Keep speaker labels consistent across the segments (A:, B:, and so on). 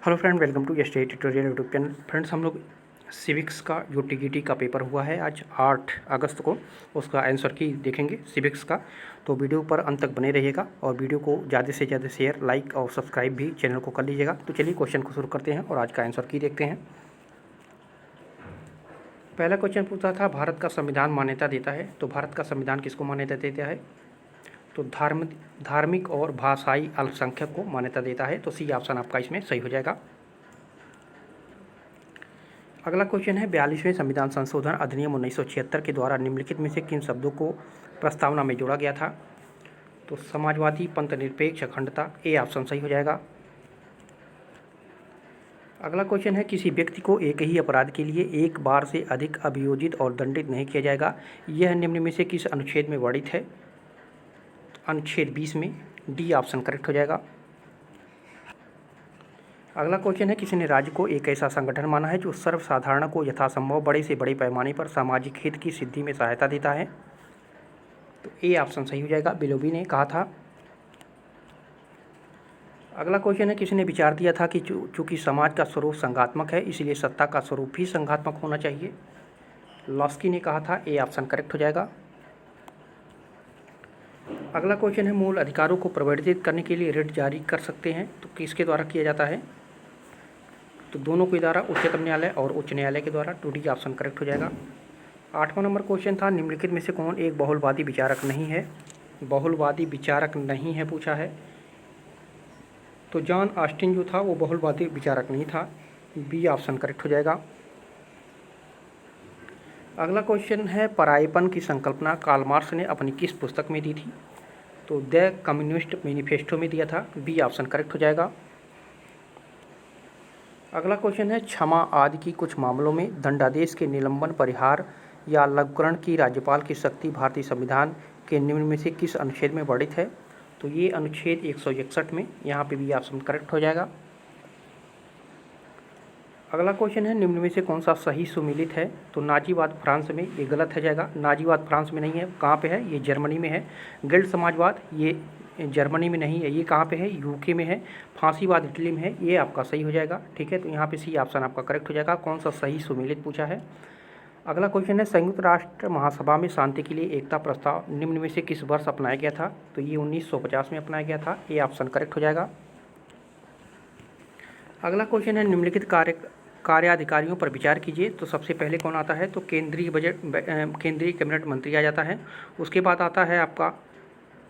A: Hello friend, welcome to state tutorial YouTube channel. Friends, हम लोग civics का जो टीजीटी का पेपर हुआ है आज 8 अगस्त को, उसका आंसर की देखेंगे सिविक्स का। तो वीडियो पर अंत तक बने रहिएगा और वीडियो को ज़्यादा से ज़्यादा शेयर, लाइक और सब्सक्राइब भी चैनल को कर लीजिएगा। तो चलिए क्वेश्चन को शुरू करते हैं और आज का आंसर की देखते हैं। पहला क्वेश्चन पूछा था, भारत का संविधान मान्यता देता है। तो भारत का संविधान किसको मान्यता देता है? तो धार्मिक और भाषाई अल्पसंख्यक को मान्यता देता है। तो सी ऑप्शन आपका इसमें सही हो जाएगा। अगला क्वेश्चन है, 42वें संविधान संशोधन अधिनियम 1976 के द्वारा निम्नलिखित में से किन शब्दों को प्रस्तावना में जोड़ा गया था? तो समाजवादी, पंथनिरपेक्ष, अखंडता, ए ऑप्शन सही हो जाएगा। अगला क्वेश्चन है, किसी व्यक्ति को एक ही अपराध के लिए एक बार से अधिक अभियोजित और दंडित नहीं किया जाएगा। यह निम्न में से किस अनुच्छेद में वर्णित है? अनुच्छेद 20 में, डी ऑप्शन करेक्ट हो जाएगा। अगला क्वेश्चन है, किसी ने राज्य को एक ऐसा संगठन माना है जो सर्वसाधारण को यथासंभव बड़े से बड़े पैमाने पर सामाजिक हित की सिद्धि में सहायता देता है। तो ए ऑप्शन सही हो जाएगा, बिलोबी ने कहा था। अगला क्वेश्चन है, किसी ने विचार दिया था कि चूंकि समाज का स्वरूप संघात्मक है, इसलिए सत्ता का स्वरूप भी संघात्मक होना चाहिए। लॉस्की ने कहा था। ए ऑप्शन करेक्ट हो जाएगा। अगला क्वेश्चन है, मूल अधिकारों को प्रवर्तित करने के लिए रिट जारी कर सकते हैं तो किसके द्वारा किया जाता है? तो दोनों के द्वारा, उच्चतम न्यायालय और उच्च न्यायालय के द्वारा। टू डी ऑप्शन करेक्ट हो जाएगा। 8वां नंबर क्वेश्चन था, निम्नलिखित में से कौन एक बहुलवादी विचारक नहीं है? बहुलवादी विचारक नहीं है पूछा है। तो जॉन ऑस्टिन जो था वो बहुलवादी विचारक नहीं था। बी ऑप्शन करेक्ट हो जाएगा। अगला क्वेश्चन है, परायेपन की संकल्पना कार्ल मार्क्स ने अपनी किस पुस्तक में दी थी? तो द कम्युनिस्ट मैनिफेस्टो में दिया था। बी ऑप्शन करेक्ट हो जाएगा। अगला क्वेश्चन है, क्षमा आदि की कुछ मामलों में दंडादेश के निलंबन, परिहार या लघुकरण की राज्यपाल की शक्ति भारतीय संविधान के निम्न में से किस अनुच्छेद में वर्णित है? तो ये अनुच्छेद 161 में, यहाँ पे भी ऑप्शन करेक्ट हो जाएगा। अगला क्वेश्चन है, निम्न में से कौन सा सही सुमेलित है? तो नाजीवाद फ्रांस में, ये गलत हो जाएगा। नाजीवाद फ्रांस में नहीं है। कहाँ पे है? ये जर्मनी में है। गिल्ड समाजवाद ये जर्मनी में नहीं है। ये कहाँ पे है? यूके में है। फांसीवाद इटली में है। ये आपका सही हो जाएगा। ठीक है, तो यहाँ पे सी ऑप्शन आपका करेक्ट हो जाएगा। कौन सा सही सुमेलित पूछा है। अगला क्वेश्चन है, संयुक्त राष्ट्र महासभा में शांति के लिए एकता प्रस्ताव निम्न में से किस वर्ष अपनाया गया था? तो ये 1950 में अपनाया गया था। ये ऑप्शन करेक्ट हो जाएगा। अगला क्वेश्चन है, निम्नलिखित कार्याधिकारियों पर विचार कीजिए। तो सबसे पहले कौन आता है? तो केंद्रीय कैबिनेट मंत्री आ जाता है। उसके बाद आता है आपका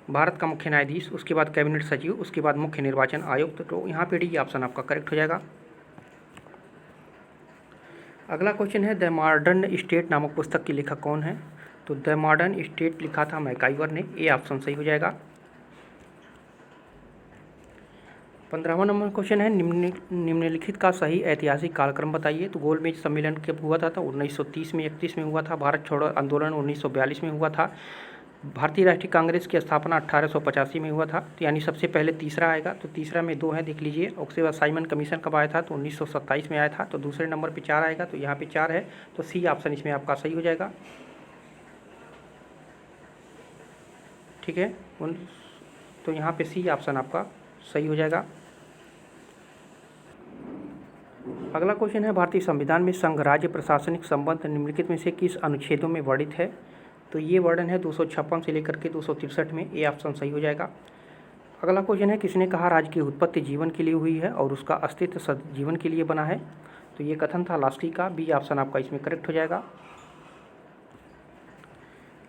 A: भारत का मुख्य न्यायाधीश, उसके बाद कैबिनेट सचिव, उसके बाद मुख्य निर्वाचन आयुक्त। तो यहाँ पे डी ऑप्शन आपका करेक्ट हो जाएगा। अगला क्वेश्चन है, द मॉडर्न स्टेट नामक पुस्तक के लेखक कौन है? तो द मॉडर्न स्टेट लिखा था मैकाइवर ने। ए ऑप्शन सही हो जाएगा। 15वां नंबर क्वेश्चन है, निम्नलिखित का सही ऐतिहासिक कालक्रम बताइए। तो गोलमेज सम्मेलन कब हुआ था? तो 1930 में, 31 में हुआ था। भारत छोड़ो आंदोलन 1942 में हुआ था। भारतीय राष्ट्रीय कांग्रेस की स्थापना 1885 में हुआ था। तो यानी सबसे पहले तीसरा आएगा। तो तीसरा में 2 है, देख लीजिए। उसके बाद साइमन कमीशन कब आया था? तो 1927 में आया था। तो दूसरे नंबर पे 4 आएगा। तो यहाँ पे 4 है। तो सी ऑप्शन इसमें आपका सही हो जाएगा। ठीक है, तो यहाँ पे सी ऑप्शन आपका सही हो जाएगा। अगला क्वेश्चन है, भारतीय संविधान में संघ राज्य प्रशासनिक संबंध निम्नलिखित में से किस अनुच्छेदों में वर्णित है? तो ये वर्णन है 256 से लेकर के 263 में। ए ऑप्शन सही हो जाएगा। अगला क्वेश्चन है, किसने कहा राज्य की उत्पत्ति जीवन के लिए हुई है और उसका अस्तित्व सजीवन के लिए बना है? तो ये कथन था लॉस्की का। बी ऑप्शन आपका इसमें करेक्ट हो जाएगा।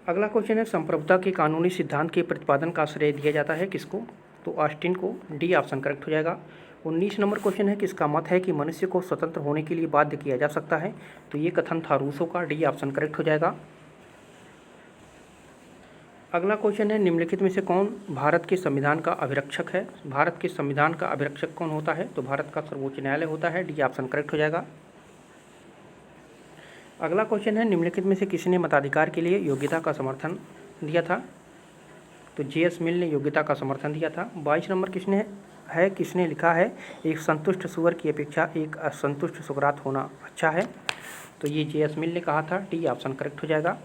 A: अगला क्वेश्चन है, संप्रभुता के कानूनी सिद्धांत के प्रतिपादन का श्रेय दिया जाता है किसको? तो ऑस्टिन को। डी ऑप्शन करेक्ट हो जाएगा। 19 नंबर क्वेश्चन है, किसका मत है कि मनुष्य को स्वतंत्र होने के लिए बाध्य किया जा सकता है? तो ये कथन था रूसो का। डी ऑप्शन करेक्ट हो जाएगा। अगला क्वेश्चन है, निम्नलिखित में से कौन भारत के संविधान का अभिरक्षक है? भारत के संविधान का अभिरक्षक कौन होता है? तो भारत का सर्वोच्च न्यायालय होता है। डी ऑप्शन करेक्ट हो जाएगा। अगला क्वेश्चन है, निम्नलिखित में से किसने मताधिकार के लिए योग्यता का समर्थन दिया था? तो जे.एस. मिल ने योग्यता का समर्थन दिया था। 22 नंबर किसने लिखा है, एक संतुष्ट सुअर की अपेक्षा एक असंतुष्ट सुकरात होना अच्छा है? तो ये जे.एस. मिल ने कहा था। डी ऑप्शन करेक्ट हो जाएगा।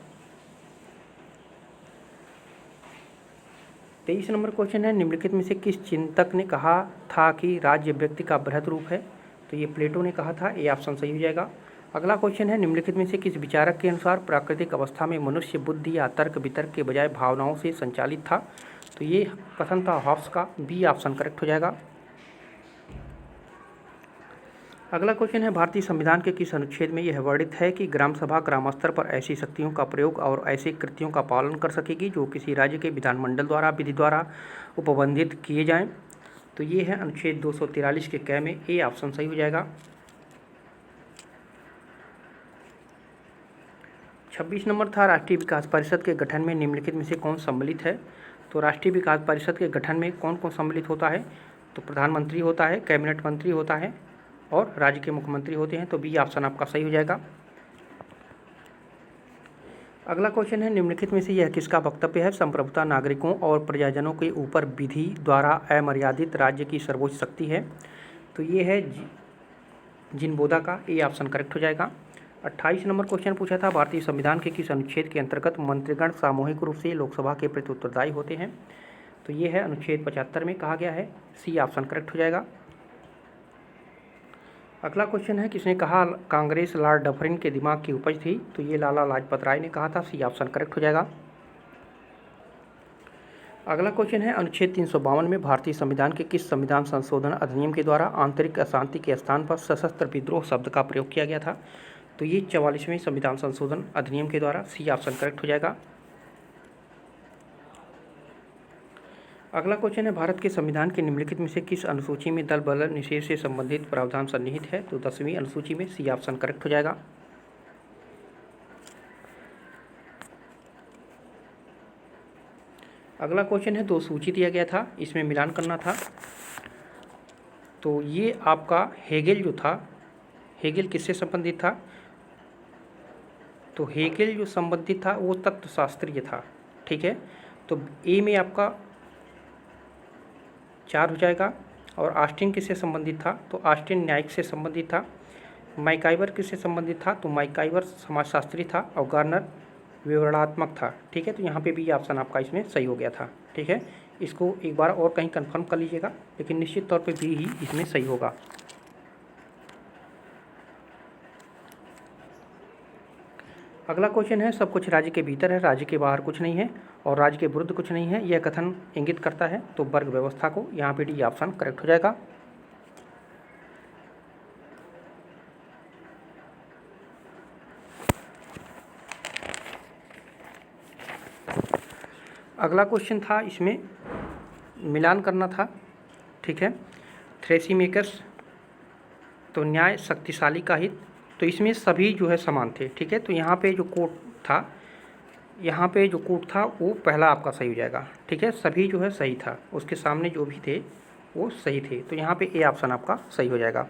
A: 23 नंबर क्वेश्चन है, निम्नलिखित में से किस चिंतक ने कहा था कि राज्य व्यक्ति का बृहद रूप है? तो ये प्लेटो ने कहा था, ए ऑप्शन सही हो जाएगा। अगला क्वेश्चन है, निम्नलिखित में से किस विचारक के अनुसार प्राकृतिक अवस्था में मनुष्य बुद्धि या तर्क वितर्क के बजाय भावनाओं से संचालित था? तो ये कथन था हॉब्स का, बी ऑप्शन करेक्ट हो जाएगा। अगला क्वेश्चन है, भारतीय संविधान के किस अनुच्छेद में यह वर्णित है कि ग्राम सभा ग्राम स्तर पर ऐसी शक्तियों का प्रयोग और ऐसे कृत्यों का पालन कर सकेगी जो किसी राज्य के विधानमंडल द्वारा विधि द्वारा उपबंधित किए जाएं? तो ये है अनुच्छेद 243 के क में, ए ऑप्शन सही हो जाएगा। 26 नंबर था, राष्ट्रीय विकास परिषद के गठन में निम्नलिखित में से कौन सम्मिलित है? तो राष्ट्रीय विकास परिषद के गठन में कौन कौन सम्मिलित होता है? तो प्रधानमंत्री होता है, कैबिनेट मंत्री होता है और राज्य के मुख्यमंत्री होते हैं। तो बी ऑप्शन आपका सही हो जाएगा। अगला क्वेश्चन है, निम्नलिखित में से यह किसका वक्तव्य है? संप्रभुता नागरिकों और प्रजाजनों के ऊपर विधि द्वारा अमर्यादित राज्य की सर्वोच्च शक्ति है। तो ये है जिनबोधा का, ए ऑप्शन करेक्ट हो जाएगा। 28 नंबर क्वेश्चन पूछा था, भारतीय संविधान के किस अनुच्छेद के अंतर्गत मंत्रीगण सामूहिक रूप से लोकसभा के प्रति उत्तरदायी होते हैं? तो ये है अनुच्छेद 75 में कहा गया है, सी ऑप्शन करेक्ट हो जाएगा। अगला क्वेश्चन है, किसने कहा कांग्रेस लॉर्ड डफरिन के दिमाग की उपज थी? तो ये लाला लाजपत राय ने कहा था, सी ऑप्शन करेक्ट हो जाएगा। अगला क्वेश्चन है, अनुच्छेद 352 में भारतीय संविधान के किस संविधान संशोधन अधिनियम के द्वारा आंतरिक अशांति के स्थान पर सशस्त्र विद्रोह शब्द का प्रयोग किया गया था? तो ये 44वें संविधान संशोधन अधिनियम के द्वारा, सी ऑप्शन करेक्ट हो जाएगा। अगला क्वेश्चन है, भारत के संविधान के निम्नलिखित में से किस अनुसूची में दल बल निषेध से संबंधित प्रावधान सन्निहित है? तो 10वीं अनुसूची में, सी ऑप्शन करेक्ट हो जाएगा। अगला क्वेश्चन है, 2 सूची दिया गया था, इसमें मिलान करना था। तो ये आपका हेगेल जो था, हेगेल किससे संबंधित था? तो हेगेल जो संबंधित था वो तत्वशास्त्रीय था, ठीक है। तो ए में आपका 4 हो जाएगा। और ऑस्टिन किससे संबंधित था? तो ऑस्टिन न्यायिक से संबंधित था। मैकाइवर किससे संबंधित था? तो मैकाइवर समाजशास्त्री था और गार्नर विवरणात्मक था, ठीक है। तो यहाँ पे भी ऑप्शन आपका इसमें सही हो गया था, ठीक है। इसको एक बार और कहीं कंफर्म कर लीजिएगा, लेकिन निश्चित तौर पे भी ही इसमें सही होगा। अगला क्वेश्चन है, सब कुछ राज्य के भीतर है, राज्य के बाहर कुछ नहीं है और राज्य के विरुद्ध कुछ नहीं है, यह कथन इंगित करता है तो वर्ग व्यवस्था को। यहाँ पे डी ऑप्शन करेक्ट हो जाएगा। अगला क्वेश्चन था, इसमें मिलान करना था, ठीक है। थ्रेसीमेकर्स, तो न्याय शक्तिशाली का हित, तो इसमें सभी जो है समान थे, ठीक है। तो यहाँ पे जो कोट था, यहाँ पे जो कोट था वो पहला आपका सही हो जाएगा, ठीक है। सभी जो है सही था, उसके सामने जो भी थे वो सही थे, तो यहाँ पे ए ऑप्शन आपका सही हो जाएगा।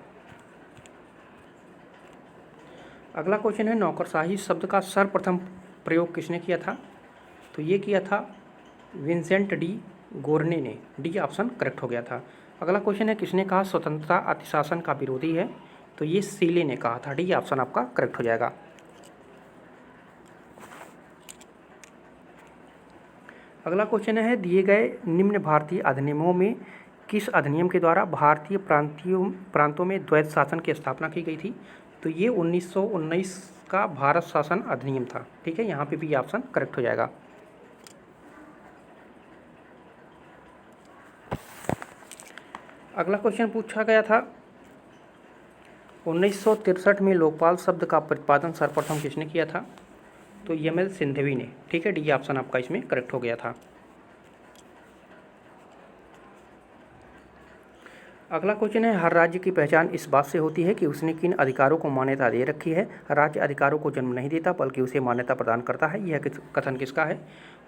A: अगला क्वेश्चन है, नौकरशाही शब्द का सर्वप्रथम प्रयोग किसने किया था? तो ये किया था विंसेंट डी गोर्ने ने, डी ऑप्शन करेक्ट हो गया था। अगला क्वेश्चन है, किसने कहा स्वतंत्रता अतिशासन का विरोधी है? तो ये सीले ने कहा था, डी ऑप्शन आपका करेक्ट हो जाएगा। अगला क्वेश्चन है, दिए गए निम्न भारतीय अधिनियमों में किस अधिनियम के द्वारा भारतीय प्रांतों में द्वैत शासन की स्थापना की गई थी? तो ये 1919 का भारत शासन अधिनियम था, ठीक है। यहाँ पे भी ऑप्शन करेक्ट हो जाएगा। अगला क्वेश्चन पूछा गया था, 1963 में लोकपाल शब्द का प्रतिपादन सर्वप्रथम किसने किया था? तो यमल सिंधवी ने, ठीक है। डी ऑप्शन आपका इसमें करेक्ट हो गया था। अगला क्वेश्चन है, हर राज्य की पहचान इस बात से होती है कि उसने किन अधिकारों को मान्यता दे रखी है? राज्य अधिकारों को जन्म नहीं देता बल्कि उसे मान्यता प्रदान करता है, यह कथन किसका है?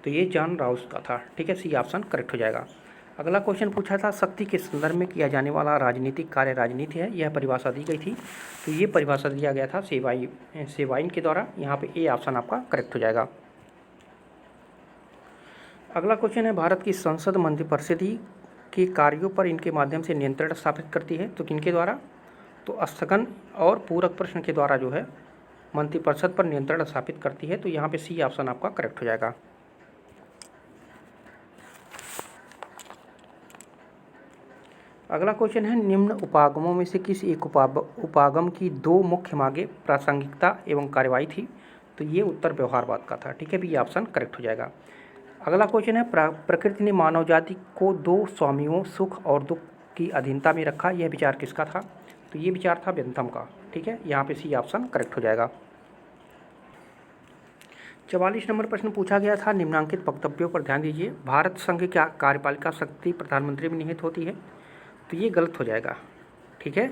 A: तो ये जॉन राउस का था, ठीक है। सी ऑप्शन करेक्ट हो जाएगा। अगला क्वेश्चन पूछा था, शक्ति के संदर्भ में किया जाने वाला राजनीतिक कार्य राजनीति है, यह परिभाषा दी गई थी। तो ये परिभाषा दिया गया था सेवाइन के द्वारा, यहाँ पे ए ऑप्शन आपका करेक्ट हो जाएगा। अगला क्वेश्चन है, भारत की संसद मंत्रिपरिषद के कार्यों पर इनके माध्यम से नियंत्रण स्थापित करती है, तो किनके द्वारा? तो स्थगन और पूरक प्रश्न के द्वारा जो है मंत्रिपरिषद पर नियंत्रण स्थापित करती है, तो यहाँ पे सी ऑप्शन आपका करेक्ट हो जाएगा। अगला क्वेश्चन है, निम्न उपागमों में से किस एक उपागम की दो मुख्य मांगे प्रासंगिकता एवं कार्यवाही थी? तो ये उत्तर व्यवहारवाद का था। ठीक है, भी ऑप्शन करेक्ट हो जाएगा। अगला क्वेश्चन है, प्रकृति ने मानव जाति को दो स्वामियों सुख और दुख की अधीनता में रखा, यह विचार किसका था? तो ये विचार था बेंथम का। ठीक है, यहाँ पे सी ऑप्शन करेक्ट हो जाएगा। 44 नंबर प्रश्न पूछा गया था, निम्नांकित वक्तव्यों पर ध्यान दीजिए। भारत संघ की कार्यपालिका शक्ति प्रधानमंत्री में निहित होती है, तो ये गलत हो जाएगा। ठीक है,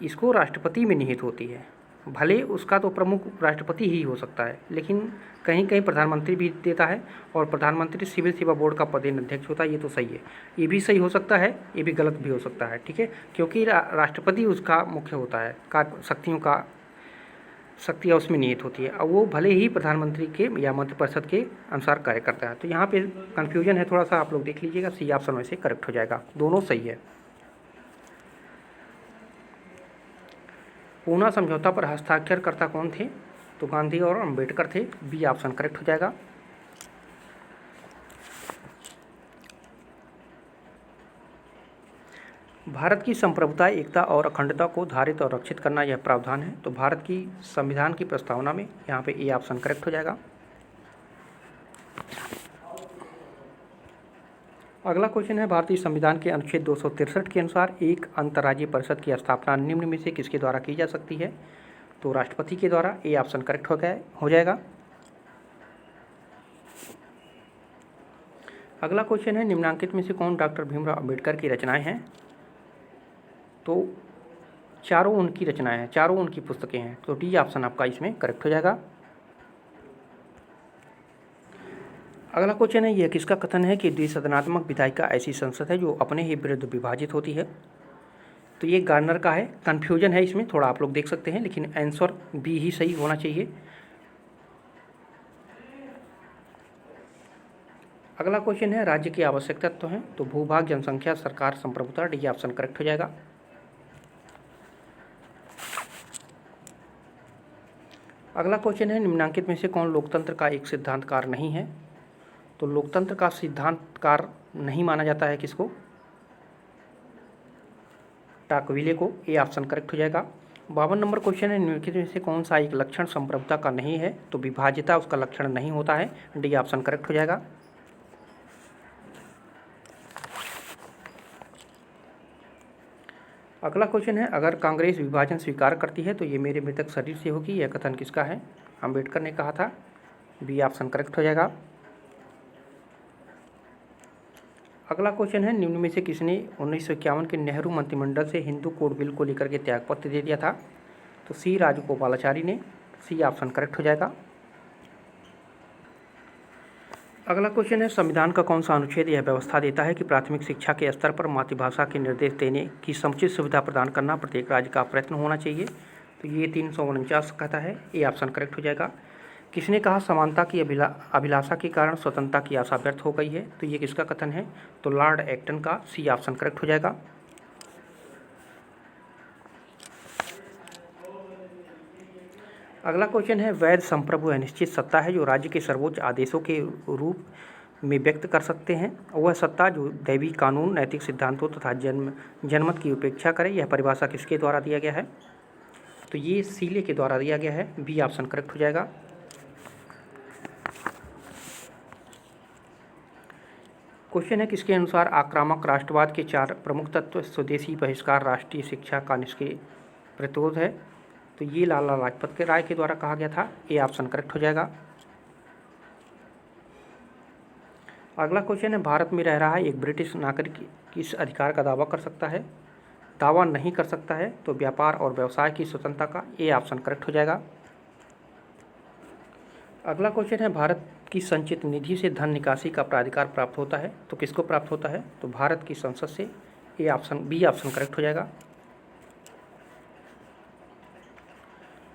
A: इसको राष्ट्रपति में निहित होती है। भले उसका तो प्रमुख राष्ट्रपति ही हो सकता है, लेकिन कहीं कहीं प्रधानमंत्री भी देता है, और प्रधानमंत्री सिविल सेवा बोर्ड का पदेन अध्यक्ष होता है। ये तो सही है, ये भी सही हो सकता है, ये भी गलत भी हो सकता है। ठीक है, क्योंकि राष्ट्रपति उसका मुख्य होता है, शक्तियाँ उसमें निहित होती है, और वो भले ही प्रधानमंत्री के या मंत्रिपरिषद के अनुसार कार्य करता है। तो यहाँ पे कन्फ्यूजन है थोड़ा सा, आप लोग देख लीजिएगा। सी ऑप्शन वैसे करेक्ट हो जाएगा, दोनों सही है। पूना समझौता पर हस्ताक्षरकर्ता कौन थे? तो गांधी और अंबेडकर थे। बी ऑप्शन करेक्ट हो जाएगा। भारत की संप्रभुता, एकता और अखंडता को धारित और रक्षित करना यह प्रावधान है। तो भारत की संविधान की प्रस्तावना में यहाँ पे ए ऑप्शन करेक्ट हो जाएगा। अगला क्वेश्चन है, भारतीय संविधान के अनुच्छेद 263 के अनुसार एक अंतर्राज्यीय परिषद की स्थापना निम्न में से किसके द्वारा की जा सकती है? तो राष्ट्रपति के द्वारा। ए ऑप्शन करेक्ट हो जाएगा। अगला क्वेश्चन है, निम्नांकित में से कौन डॉक्टर भीमराव अंबेडकर की रचनाएं हैं? तो चारों उनकी रचनाएं हैं, चारों उनकी पुस्तकें हैं। तो डी ऑप्शन आपका इसमें करेक्ट हो जाएगा। अगला क्वेश्चन है, यह किसका कथन है कि द्विसदनात्मक विधायिका ऐसी संसद है जो अपने ही विरुद्ध विभाजित होती है? तो ये गार्नर का है। कन्फ्यूजन है इसमें थोड़ा, आप लोग देख सकते हैं, लेकिन आंसर बी ही सही होना चाहिए। अगला क्वेश्चन है, राज्य की आवश्यक तत्व हैं? तो भूभाग, जनसंख्या, सरकार, संप्रभुता। डी ऑप्शन करेक्ट हो जाएगा। अगला क्वेश्चन है, निम्नांकित में से कौन लोकतंत्र का एक सिद्धांतकार नहीं है? तो लोकतंत्र का सिद्धांतकार नहीं माना जाता है किसको? टाकविले को। ए ऑप्शन करेक्ट हो जाएगा। 52 नंबर क्वेश्चन है, निम्नलिखित में से कौन सा एक लक्षण संप्रभुता का नहीं है? तो विभाज्यता उसका लक्षण नहीं होता है। डी ऑप्शन करेक्ट हो जाएगा। अगला क्वेश्चन है, अगर कांग्रेस विभाजन स्वीकार करती है तो ये मेरे मृतक शरीर से होगी, यह कथन किसका है? अंबेडकर ने कहा था। बी ऑप्शन करेक्ट हो जाएगा। अगला क्वेश्चन है, निम्न में से किसने 1951 के नेहरू मंत्रिमंडल से हिंदू कोड बिल को लेकर के त्यागपत्र दे दिया था? तो सी राजगोपालाचारी ने। सी ऑप्शन करेक्ट हो जाएगा। अगला क्वेश्चन है, संविधान का कौन सा अनुच्छेद यह व्यवस्था देता है कि प्राथमिक शिक्षा के स्तर पर मातृभाषा के निर्देश देने की समुचित सुविधा प्रदान करना प्रत्येक राज्य का प्रयत्न होना चाहिए? तो ये 349 कहता है। ए ऑप्शन करेक्ट हो जाएगा। किसने कहा समानता की अभिलाषा के कारण स्वतंत्रता की आशा व्यर्थ हो गई है? तो ये किसका कथन है? तो लॉर्ड एक्टन का। सी ऑप्शन करेक्ट हो जाएगा। अगला क्वेश्चन है, वैध संप्रभु अनिश्चित सत्ता है जो राज्य के सर्वोच्च आदेशों के रूप में व्यक्त कर सकते हैं। वह सत्ता जो दैवीय कानून, नैतिक सिद्धांतों तथा जनमत की उपेक्षा करे। यह परिभाषा किसके द्वारा दिया गया है? तो ये सीले के द्वारा दिया गया है। बी ऑप्शन करेक्ट हो जाएगा। क्वेश्चन है, किसके अनुसार आक्रामक राष्ट्रवाद के 4 प्रमुख तत्व स्वदेशी बहिष्कार, राष्ट्रीय शिक्षा का निष्क्रिय प्रतिरोध है? तो ये लाला लाजपत राय के द्वारा कहा गया था। ए ऑप्शन करेक्ट हो जाएगा। अगला क्वेश्चन है, भारत में रह रहा एक ब्रिटिश नागरिक किस अधिकार का दावा कर सकता है? दावा नहीं कर सकता है। तो व्यापार और व्यवसाय की स्वतंत्रता का। ए ऑप्शन करेक्ट हो जाएगा। अगला क्वेश्चन है, भारत की संचित निधि से धन निकासी का प्राधिकार प्राप्त होता है? तो किसको प्राप्त होता है? तो भारत की संसद से। A option B option correct हो जाएगा।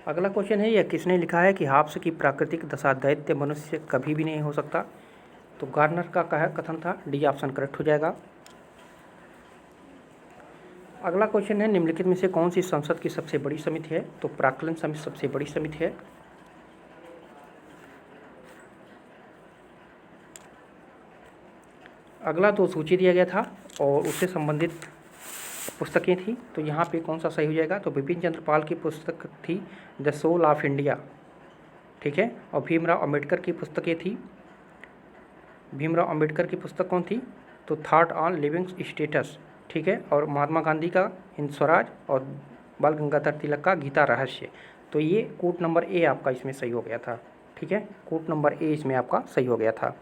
A: अगला क्वेश्चन है, यह किसने लिखा है कि हाब्स की प्राकृतिक दशा दैत्य मनुष्य कभी भी नहीं हो सकता? तो गार्नर का कथन था। डी ऑप्शन करेक्ट हो जाएगा। अगला क्वेश्चन है, निम्नलिखित में से कौन सी संसद की सबसे बड़ी समिति है? तो प्राक्कलन समिति सबसे बड़ी समिति है। अगला तो सूची दिया गया था और उससे संबंधित पुस्तकें थी, तो यहाँ पे कौन सा सही हो जाएगा? तो बिपिन चंद्र पाल की पुस्तक थी द सोल ऑफ इंडिया, ठीक है। और भीमराव अंबेडकर की पुस्तकें थी, भीमराव अंबेडकर की पुस्तक कौन थी? तो थॉट ऑन लिविंग स्टेटस, ठीक है। और महात्मा गांधी का हिंद स्वराज और बाल गंगाधर तिलक का गीता रहस्य। तो ये कोट नंबर ए आपका इसमें सही हो गया था, ठीक है। कोट नंबर ए इसमें आपका सही हो गया था।